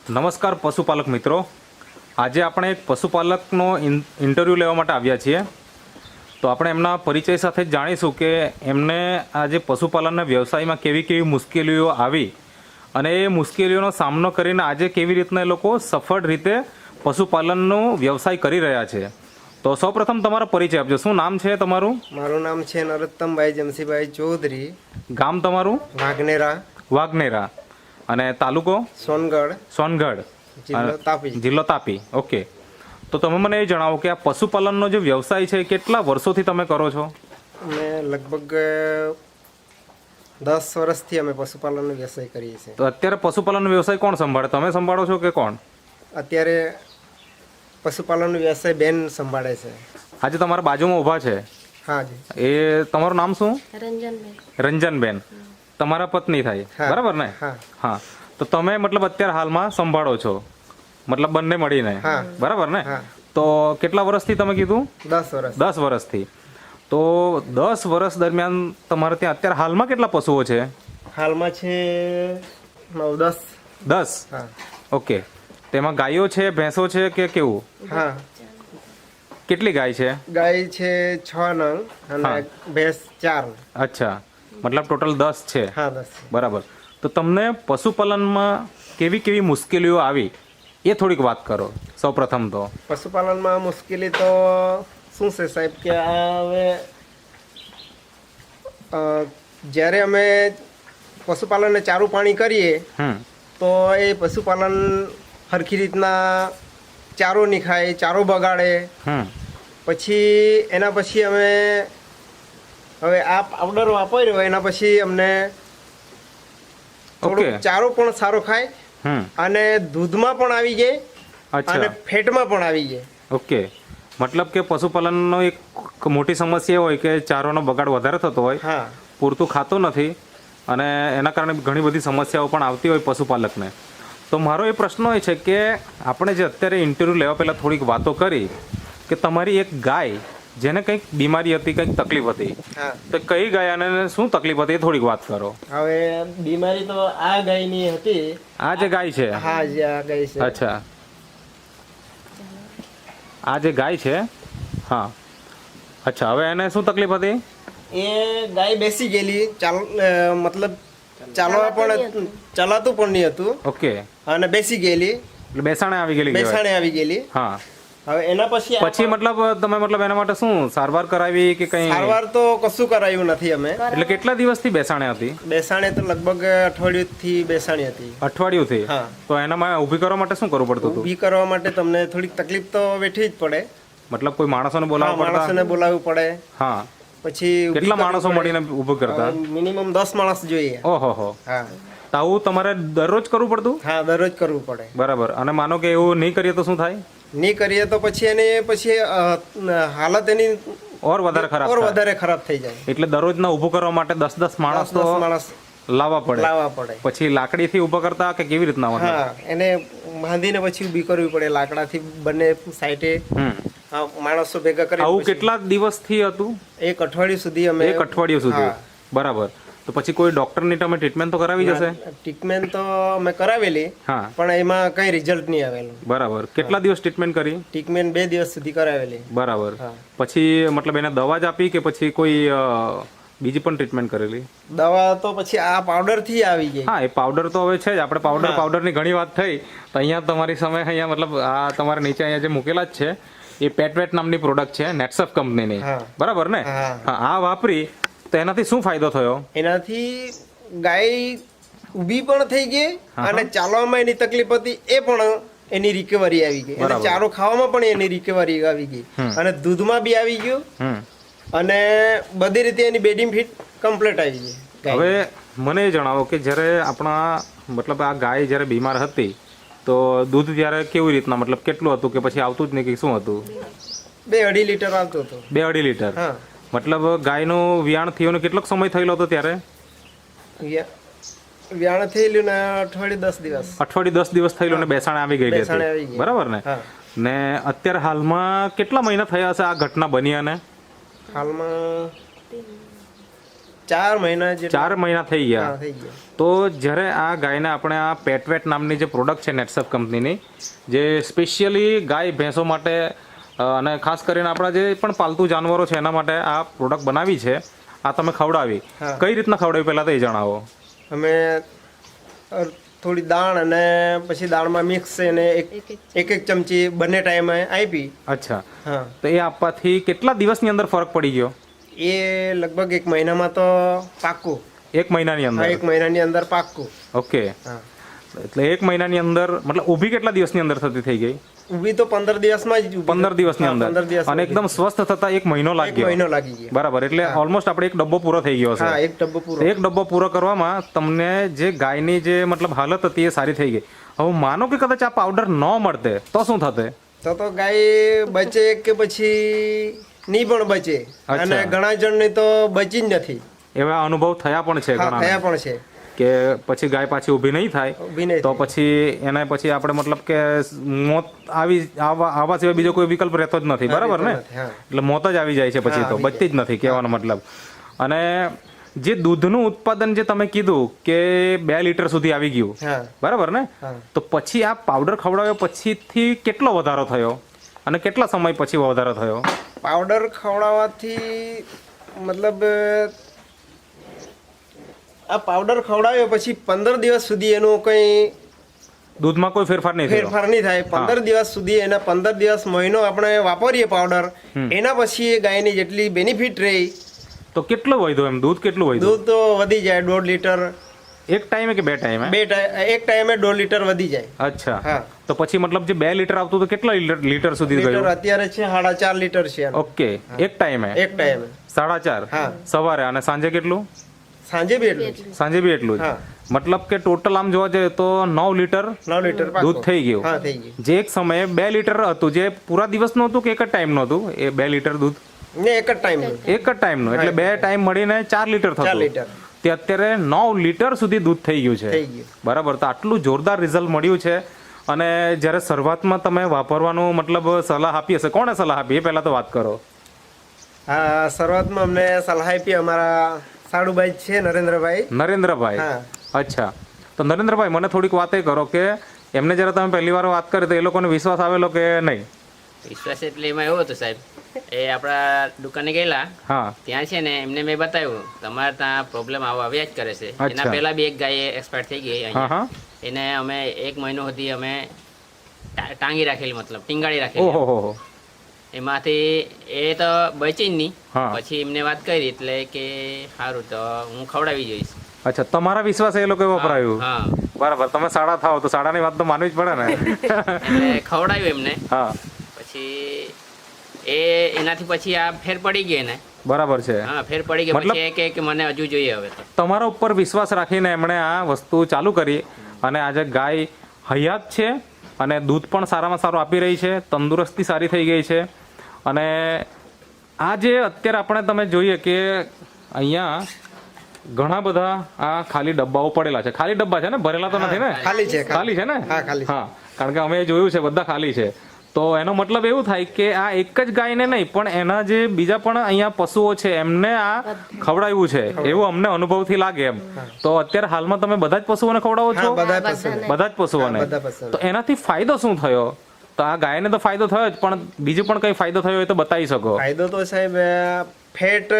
નમસ્કાર પશુપાલક મિત્રો, આજે આપણે એક પશુપાલકનો ઇન્ટરવ્યૂ લેવા માટે આવ્યા છીએ. તો આપણે એમના પરિચય સાથે જ જાણીશું કે એમને આજે પશુપાલનના વ્યવસાયમાં કેવી કેવી મુશ્કેલીઓ આવી અને એ મુશ્કેલીઓનો સામનો કરીને આજે કેવી રીતના એ લોકો સફળ રીતે પશુપાલનનો વ્યવસાય કરી રહ્યા છે. તો સૌપ્રથમ તમારો પરિચય આપજો. શું નામ છે તમારું? મારું નામ છે નરોત્તમભાઈ જમશીભાઈ ચૌધરી. ગામ તમારું? વાઘનેરા. વાઘનેરા. અને તાલુકો? સોનગઢ. સોનગઢ. જિલ્લો તાપી. જિલ્લો તાપી. ઓકે. તો તમે મને એ જણાવો કે આ પશુપાલનનો જે વ્યવસાય છે એ કેટલા વર્ષોથી તમે કરો છો? અમે લગભગ 10 વર્ષથી અમે પશુપાલનનો વ્યવસાય કરીએ છીએ. તો અત્યારે પશુપાલનનો વ્યવસાય કોણ સંભાળે? તમે સંભાળો છો કે કોણ? અત્યારે પશુપાલનનો વ્યવસાય બેન સંભાળે છે. આજે તમારા બાજુમાં ઊભા છે. હા જી. એ તમારું નામ શું? રંજનબેન. રંજનબેન. તમારા પત્ની થાય, બરાબર ને? હા. હા. તો તમે મતલબ અત્યારે હાલમાં સંભાળો છો, મતલબ બંને મળીને, બરાબર ને? તો કેટલા વર્ષથી તમે કીધું? 10 વર્ષ. 10 વર્ષથી. તો 10 વર્ષ દરમિયાન તમારે ત્યાં અત્યારે હાલમાં કેટલા પશુઓ છે? હાલમાં છે 9-10. 10. હા. ઓકે. તેમાં ગાયો છે, ભેંસો છે કે કેવું? હા. કેટલી ગાય છે? ગાય છે 6 નંગ અને ભેંસ 4. અચ્છા, મતલબ ટોટલ 10 છે. હા, 10. બરાબર. તો તમને પશુપાલનમાં કેવી કેવી મુશ્કેલીઓ આવી એ થોડીક વાત કરો સૌપ્રથમ તો. પશુપાલનમાં મુશ્કેલી તો શું છે સાહેબ કે આ હવે જ્યારે અમે પશુપાલનને ચારું પાણી કરીએ તો એ પશુપાલન સરખી રીતના ચારો નહીં ખાય, ચારો બગાડે. પછી એના પછી અમે હવે આ પાવડર વાપર્યો એના પછી અમને થોડો ચારો પણ સારો ખાય અને દૂધમાં પણ આવી જાય અને ફેટમાં પણ આવી જાય. ઓકે. મતલબ કે પશુપાલનનો એક મોટી સમસ્યા હોય કે ચારોનો બગાડ વધારે થતો હોય, પૂરતું ખાતું નથી અને એના કારણે ઘણી બધી સમસ્યાઓ પણ આવતી હોય પશુપાલકને. તો મારો એ પ્રશ્ન એ છે કે આપણે જે અત્યારે ઇન્ટરવ્યૂ લેવા પહેલાં થોડીક વાતો કરી કે તમારી એક ગાય જેને કંઈક બીમારી હતી, કંઈક તકલીફ હતી, તો કઈ ગાય અને શું તકલીફ હતી એ થોડીક વાત કરો. હવે બીમારી તો આ ગાયની હતી. આ જે ગાય છે? હા જી, આ ગાય છે. અચ્છા, આ જે ગાય છે. હા. અચ્છા, હવે એને શું તકલીફ હતી? એ ગાય બેસી ગયેલી, મતલબ ચાલવા પણ ચલાતું પણ નહીં હતું. ઓકે. અને બેસી ગયેલી, એટલે બેસાણે આવી ગયેલી. બેસાણે આવી ગયેલી. હા. હવે એના પછી મતલબ તમે એના માટે શું સારવાર કરાવી કે કઈ? સારવાર તો કશું કરાયું નથી અમે. એટલે કેટલા દિવસથી બેસાણે હતી? બેસાણે તો લગભગ અઠવાડિયુંથી બેસાણી હતી. અઠવાડિયુંથી? હા. તો એનામાં ઊભી કરવા માટે શું કરવું પડતું હતું? ઊભી કરવા માટે તમને થોડીક તકલીફ તો વેઠવી જ પડે. મતલબ કોઈ માણસોને બોલાવવા પડતા? માણસોને બોલાવવું પડે. હા. પછી કેટલા માણસો મળીને ઊભું કરતા? મિનિમમ 10 માણસ જોઈએ. ઓહો. હા. તો આવું તમારે દરરોજ કરવું પડતું? હા, દરરોજ કરવું પડે. બરાબર. અને માનો કે એવું નહીં કરીએ તો શું થાય? નહીં કરીએ તો પછી હાલત એની ઓર વધારે ખરાબ થઈ જાય. એટલે દરરોજના ઊભું કરવા માટે 10 માણસ લાવવા પડે. પછી લાકડીથી ઊભા કરતા કે કેવી રીતના? હા, એને બાંધીને પછી ઊભી કરવી પડે લાકડાથી બંને સાઈડે. માણસો ભેગા કરી. આવું કેટલા દિવસથી હતું? એક અઠવાડિયું સુધી અમે. એક અઠવાડિયું સુધી. બરાબર. તો પછી કોઈ ડોક્ટરની તમે ટ્રીટમેન્ટ તો કરાવી જશે? ટ્રીટમેન્ટ તો અમે કરાવેલી, પણ એમાં કઈ રિઝલ્ટ નહીં આવેલું. બરાબર. કેટલા દિવસ ટ્રીટમેન્ટ કરી? ટ્રીટમેન્ટ 2 દિવસ સુધી કરાવેલી. બરાબર. પછી મતલબ એને દવા જ આપી કે પછી કોઈ બીજી પણ ટ્રીટમેન્ટ કરેલી? દવા તો પછી આ પાવડર થી આવી ગઈ. હા, એ પાવડર તો હવે છે જ. આપણે પાવડરની ઘણી વાત થઈ તો અહીંયા તમારી સામે અહીંયા મતલબ આ તમારા નીચે અહીંયા જે મૂકેલા જ છે એ પેટવેટ નામની પ્રોડક્ટ છે, નેટસફ કંપનીની, બરાબર ને? આ વાપરી તો એનાથી શું ફાયદો થયો? એનાથી ગાય ઊભી પણ થઈ ગઈ અને ચાલવામાં એની તકલીફ હતી એ પણ એની રિકવરી આવી ગઈ. અને ચારો ખાવામાં પણ એની રિકવરી આવી ગઈ અને દૂધમાં બી આવી ગયું અને બધી રીતે એની બેડિંગ ફિટ કમ્પ્લીટ આવી ગઈ. હવે મને એ જણાવો કે જ્યારે આપણા મતલબ આ ગાય જ્યારે બીમાર હતી તો દૂધ ત્યારે કેવી રીતના, મતલબ કેટલું હતું કે પછી આવતું જ નહીં કે શું હતું? 2-2.5 લીટર આવતું હતું. 2-2.5 લીટર. મતલબ ગાયનું વિયાણ થયું કેટલો સમય થયેલો હતો ત્યારે? વિયાણ થયેલું ને અઠવાડિયું 10 દિવસ થયેલું ને બેસાણે આવી ગઈ હતી, બરાબર ને? ને અત્યારે હાલમાં કેટલા મહિના થયા હશે આ ઘટના બની? અને હાલમાં 4 મહિના જેટલા 4 મહિના થઈ ગયા. હા, થઈ ગયા. તો જ્યારે આ ગાયને આપણે આ પેટવેટ નામની જે પ્રોડક્ટ છે નેટસપ કંપનીની, જે સ્પેશિયલી ગાય ભેંસો માટે અને ખાસ કરીને આપણા જે પણ પાલતુ જાનવરો છે એના માટે આ પ્રોડક્ટ બનાવી છે, આ તમે ખવડાવી. હા. કઈ રીતના ખવડાવી પહેલાં તો એ જણાવો. અમે થોડી દાણ અને પછી દાળમાં મિક્સ એને એક ચમચી બંને ટાઈમે આપી. અચ્છા, હા, તો એ આપવાથી કેટલા દિવસની અંદર ફરક પડી ગયો? એ લગભગ 1 મહિનામાં તો પાક્કું. 1 મહિનાની અંદર? 1 મહિનાની અંદર પાક્કું. ઓકે, હા, એટલે 1 મહિનાની અંદર મતલબ ઊભી કેટલા દિવસની અંદર થતી થઈ ગઈ? ઊભી તો 15 દિવસમાં જ ઊભી. 15 દિવસની હા, અંદર. 15 દિવસમાં અને એકદમ સ્વસ્થ થતા 1 મહિનો 1 લાગ્યો. મહિનો લાગી ગયો. બરાબર, એટલે ઓલમોસ્ટ આપણે એક ડબ્બો પૂરો થઈ ગયો હા, છે. એક ડબ્બો પૂરો. તો એક ડબ્બો પૂરો કરવામાં તમને જે ગાયની જે મતલબ હાલત હતી એ સારી થઈ ગઈ. હવે માનો કે કદાચ આ પાવડર ન મળતે તો શું થતે? તો ગાય બચે કે પછી નહીં પણ બચે. અચ્છા. અને ઘણા જણને તો બચી જ નથી. એવા અનુભવ થયા પણ છે હા, ઘણા થયા પણ છે. કે પછી ગાય પાછી ઊભી નહીં થાય ઊભી નહીં તો થાય. પછી એને પછી આપણે મતલબ કે મોત આવા સિવાય બીજો કોઈ વિકલ્પ રહેતો જ નથી. બરાબર ને? નથી, હા. એટલે મોત જ આવી જાય છે પછી હા, તો આવી બચતી જ નથી કહેવાનો મતલબ. અને જે દૂધનું ઉત્પાદન જે તમે કીધું કે 2 લીટર સુધી આવી ગયું, હા, બરાબર ને? હા. તો પછી આ પાવડર ખવડાવ્યો પછીથી કેટલો વધારો થયો અને કેટલા સમય પછી વધારો થયો? પાવડર ખવડાવવાથી મતલબ આ પાવડર ખવડાવ્યો પછી 15 દિવસ સુધી એનું કંઈ દૂધમાં કોઈ ફેરફાર નહીં થયો? ફેરફાર નહીં થાય. 15 દિવસ સુધી એના 15 દિવસ મહિનો આપણે વાપરીએ પાવડર, એના પછી એ ગાયની જેટલી બેનિફિટ રહી. તો કેટલું વધ્યું એમ? દૂધ કેટલું વધ્યું? દૂધ તો વધી જાય 1.5 લીટર. એક ટાઈમે કે 2 ટાઈમે? એક ટાઈમે 1.5 લીટર વધી જાય. અચ્છા, હા. તો પછી મતલબ જે 2 લીટર આવતું તો કેટલા લીટર સુધી લીટર ગયું? અત્યારે છે 4.5 લીટર છે એનું. ઓકે, એક ટાઈમે એક ટાઈમે 4.5? હા. સવારે અને સાંજે કેટલું? સાંજે બી એટલું જ. સાંજે બી એટલું જ. હા. મતલબ કે ટોટલ આમ જોવા જઈએ તો 9 લીટર 9 લીટર દૂધ થઈ ગયું. હા, થઈ ગયું. જે એક સમયે 2 લીટર હતું, જે પૂરા દિવસનું હતું કે એક જ ટાઈમનું હતું એ 2 લીટર દૂધ? ને એક જ ટાઈમ એક જ ટાઈમનું, એટલે 2 ટાઈમ મળીને 4 લીટર 4 થતું. લીટર તે અત્યારે 9 લીટર સુધી દૂધ થઈ ગયું છે. થઈ ગયું. બરાબર, તો આટલું જોરદાર રિઝલ્ટ મળ્યું છે. અને જ્યારે શરૂઆતમાં તમે વાપરવાનું મતલબ સલાહ આપી હશે, કોણે સલાહ આપી એ પહેલા તો વાત કરો. હા, શરૂઆતમાં અમને સલાહ આપી અમારા સાડુભાઈ છે નરેન્દ્રભાઈ. નરેન્દ્રભાઈ? હા. અચ્છા, તો નરેન્દ્રભાઈ મને થોડીક વાત એ કરો કે એમને જ્યારે તમે પહેલી વાર વાત કરી તો એ લોકોને વિશ્વાસ આવેલો કે નહીં? વિશ્વાસ એટલે એમાં એવું હતું સાહેબ, એ આપણા દુકાને ગયેલા, હા. ત્યાં છે ને એમને મેં બતાવ્યું તમારે ત્યાં પ્રોબ્લેમ આવ્યા જ કરે છે. અચ્છા. એના પહેલા બી એક ગાય એક્સપાયર થઈ ગઈ હા, અહીંયા. હા. એને અમે 1 મહિનો સુધી અમે ટાંગી રાખેલી, મતલબ ટીંગાળી રાખેલી. ઓહો. એમાંથી એ તો બચી જ નહીં. હા. પછી એમને વાત કરી એટલે કે સારું તો હું ખવડાવી જોઈશ. અચ્છા, તમારા વિશ્વાસ એ લોકો વપરાયું? હા, બરાબર, તમે સાડા થાવ તો સાડાની વાત તો માનવી જ પડે ને. એટલે ખવડાવ્યું એમને. હા, પછી એનાથી પછી આ ફેર પડી ગઈ ને. બરાબર છે. હા, ફેર પડી ગઈ. મતલબ- પછી એ કહે કે મને હજુ જોઈએ હવે તો. તમારા ઉપર વિશ્વાસ રાખીને એમણે આ વસ્તુ ચાલુ કરી અને આજે ગાય હયાત છે અને દૂધ પણ સારામાં સારું આપી રહી છે, તંદુરસ્તી સારી થઈ ગઈ છે. અને આ જે અત્યારે આપણે તમે જોઈએ કે અહીંયા ઘણા બધા આ ખાલી ડબ્બાઓ પડેલા છે. ખાલી ડબ્બા છે ને, ભરેલા તો નથી ને? ખાલી છે. ખાલી છે ને? હા, ખાલી છે. હા, કારણ કે અમે જોયું છે બધા ખાલી છે. તો એનો મતલબ એવું થાય કે આ એક જ ગાયને નહીં પણ એના જે બીજા પણ અહીંયા પશુઓ છે એમને આ ખવડાવ્યું છે એવું અમને અનુભવથી લાગે એમ. તો અત્યારે હાલમાં તમે બધા જ પશુઓને ખવડાવો છો? હા, બધા પસંદ. બધા જ પશુઓને. બધા પસંદ. તો એનાથી ફાયદો શું થયો? તો આ ગાયને તો ફાયદો થયો જ, પણ બીજું પણ કઈ ફાયદો થયો હોય તો બતાવી શકો. ફાયદો તો સાહેબ ફેટ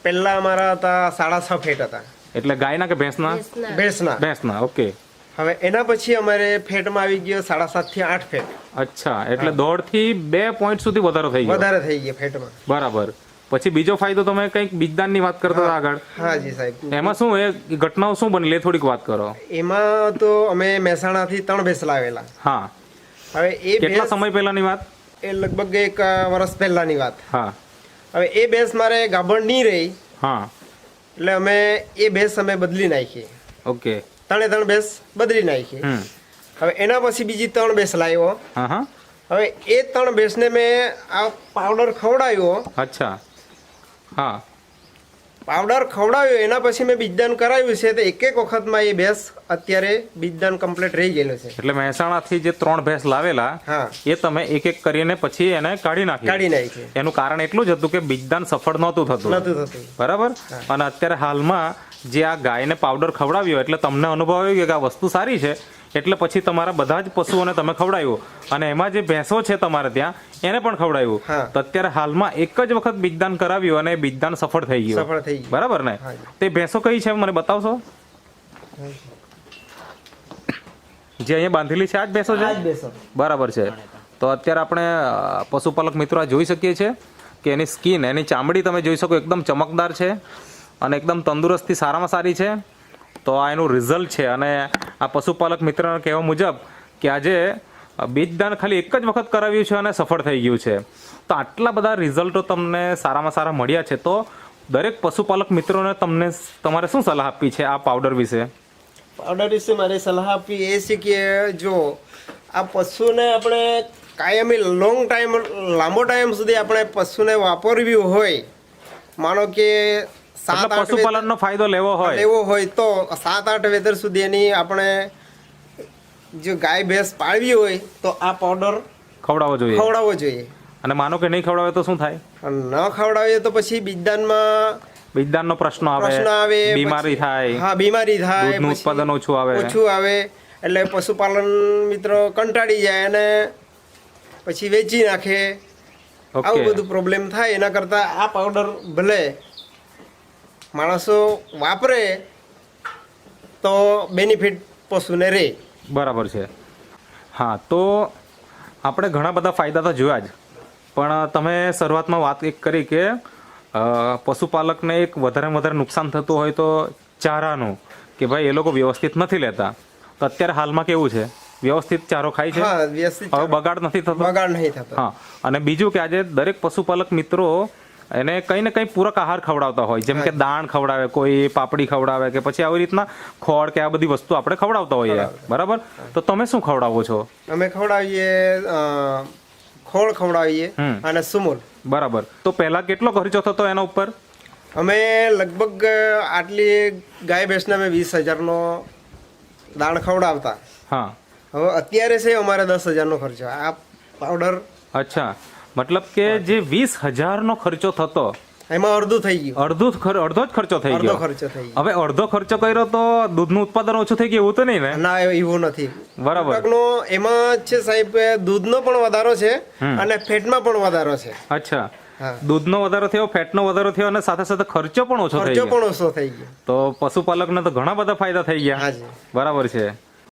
પહેલા અમારા હતા 6.5 ફેટ હતા. એટલે ગાયના કે ભેંસના? ભેંસના. ભેંસના, ઓકે. હવે એના પછી અમારે ફેટમાં આવી ગયો 7.5 થી 8 ફેટ. અચ્છા, એટલે 1.5 થી 2 પોઈન્ટ સુધી વધારો થઈ ગયો. વધારે થઈ ગયા ફેટમાં. બરાબર. પછી બીજો ફાયદો તમે કંઈક બીજદાનની વાત કરતા હતા આગળ. હા જી સાહેબ. એમાં શું એ ઘટનાઓ શું બની લે થોડીક વાત કરો. એમાં તો અમે મહેસાણાથી 3 ભેંસ લાવેલા. હા. હવે એ કેટલા ભેંસ સમય પહેલાની વાત? એ લગભગ 1 વર્ષ પહેલાની વાત. હા. હવે એ ભેંસ મારે ગાભણ નહીં રહી હા. એટલે અમે એ ભેંસ અમે બદલી નાખી. ઓકે. 3 ભેંસ બદલી નાખી. હવે એના પછી બીજી 3 ભેંસ લાવ્યો. હા, હા. હવે એ 3 ભેંસને મેં આ પાવડર ખવડાવ્યો. અચ્છા. હા. પાવડર ખવડાવ્યો એના પછી મેં બીજદાન કરાવ્યું છે તો એક વખતમાં એ ભેંસ અત્યારે બીજદાન કમ્પ્લીટ રહી ગયેલો છે. એટલે મહેસાણાથી જે 3 ભેંસ લાવેલા હા એ તમે એક કરીને પછી એને કાઢી કાઢી નાખી. એનું કારણ એટલું જ હતું કે બીજદાન સફળ નહોતું થતું. બરાબર. અને અત્યારે હાલમાં જે આ ગાયને પાવડર ખવડાવ્યો એટલે તમને અનુભવ આવ્યો કે આ વસ્તુ સારી છે એટલે પછી તમારા બધા જ પશુઓને તમે ખવડાવ્યું અને એમાં જે ભેંસો છે તમારે ત્યાં એને પણ ખવડાવ્યું. તો અત્યારે હાલમાં એક જ વખત બીજદાન કરાવ્યું અને બીજદાન સફળ થઈ ગયું. બરાબર ને? તે ભેંસો કઈ છે મને બતાવશો? જે અહીંયા બાંધેલી છે આ જ ભેંસો છે? બરાબર છે. તો અત્યારે આપણે પશુપાલક મિત્રો જોઈ શકીએ છીએ કે એની સ્કિન, એની ચામડી તમે જોઈ શકો એકદમ ચમકદાર છે અને એકદમ તંદુરસ્તી સારામાં સારી છે. તો આ એનું રિઝલ્ટ છે. અને આ પશુપાલક મિત્રના કહેવા મુજબ કે આજે બીજદાન ખાલી એક જ વખત કરાવ્યું છે અને સફળ થઈ ગયું છે. તો આટલા બધા રિઝલ્ટો તમને સારામાં સારા મળ્યા છે. તો દરેક પશુપાલક મિત્રોને તમને તમારે શું સલાહ આપવી છે આ પાવડર વિશે? પાવડર વિશે મારે સલાહ આપવી એ છે કે જો આ પશુને આપણે કાયમી લાંબો ટાઈમ સુધી આપણે પશુને વાપરવી હોય, માનો કે પશુપાલનનો ફાયદો લેવો હોય તો 7-8 વેતર સુધી એની આપણે જો ગાય ભેંસ પાળવી હોય તો આ પાવડર ખવડાવવો જોઈએ. અને માનો કે નહીં ખવડાવે તો શું થાય? ન ખવડાવીએ તો પછી બીજદાનનો પ્રશ્ન આવે, બીમારી થાય. હા, બીમારી થાય, દૂધનું ઉત્પાદન ઓછું આવે એટલે પશુપાલન મિત્રો કંટાળી જાય અને પછી વેચી નાખે. આવું બધું પ્રોબ્લેમ થાય. એના કરતા આ પાવડર ભલે માણસો વાપરે તો બેનિફિટ પશુને રહે. બરાબર છે. હા, તો આપણે ઘણા બધા ફાયદા તો જોયા જ, પણ તમે શરૂઆતમાં વાત એક કરી કે પશુપાલકને એક વધારે નુકસાન થતું હોય તો ચારાનું, કે ભાઈ એ લોકો વ્યવસ્થિત નથી લેતા. તો અત્યારે હાલમાં કેવું છે? વ્યવસ્થિત ચારો ખાય છે? હવે બગાડ નથી થતો. હા, અને બીજું કે આજે દરેક પશુપાલક મિત્રો એને કંઈ ને કંઈ પૂરક આહાર ખવડાવતા હોય, જેમ કે દાણ ખવડાવે, કોઈ પાપડી ખવડાવે, કે પછી આવી રીતના ખોળ કે આ બધી વસ્તુ આપણે ખવડાવતા હોઈએ. બરાબર. તો તમે શું ખવડાવો છો? અમે ખવડાવીએ ખોળ ખવડાવીએ અને સુમૂલ. બરાબર. તો પહેલા કેટલો ખર્ચો થતો એના ઉપર? અમે લગભગ આટલી ગાય ભેંસને અમે 20,000 નો દાણ ખવડાવતા. હા, હવે અત્યારે છે અમારે 10,000 નો ખર્ચો આ પાવડર. અચ્છા, મતલબ કે જે 20,000 નો ખર્ચો થતો એમાં અડધું થઈ ગયું. અડધો જ ખર્ચો થઈ ગયો. હવે અડધો ખર્ચો કર્યો તો દૂધનું ઉત્પાદન ઓછું થઈ ગયું એવું તો નહીં ને? ના, એવું નથી. બરાબર. એમાં છે સાહેબ, દૂધનો પણ વધારો છે અને ફેટમાં પણ વધારો છે. અચ્છા, દૂધનો વધારો થયો, ફેટનો વધારો થયો અને સાથે સાથે ખર્ચો પણ ઓછો થઈ ગયો. તો પશુપાલકને તો પશુપાલકને તો ઘણા બધા ફાયદા થઈ ગયા. બરાબર છે.